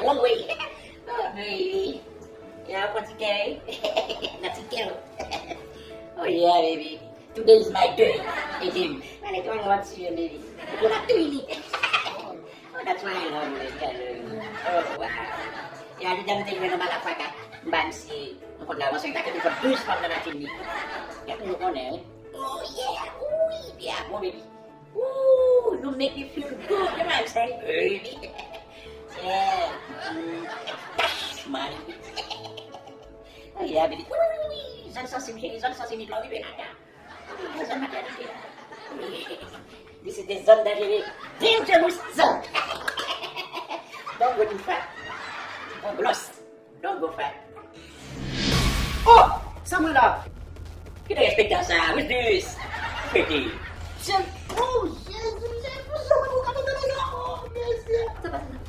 wrong way. Oh, baby. Yeah, what's okay? That's okay. Oh, yeah, baby. Today is my day. Baby. And I don't want to see you, baby. You're not doing it. Oh, that's why I love you. Oh, wow. Yeah, you don't think we're a motherfucker. Bansi. Kung lawas yung takin, produce from the natin ni. Kaya kung ko na oh, yeah. Ooh, yeah, more baby. Ooh, you make me feel good. You know what I'm saying? Baby. Yeah. Money. Oh, yeah, baby. Zan sa simi baby. This is the zone that is dangerous zone. Don't go too far. Don't go lost. Don't go far. Oh! Someone up! Kita expect us, who's this? Pretty. Oh, yes, yes, yes.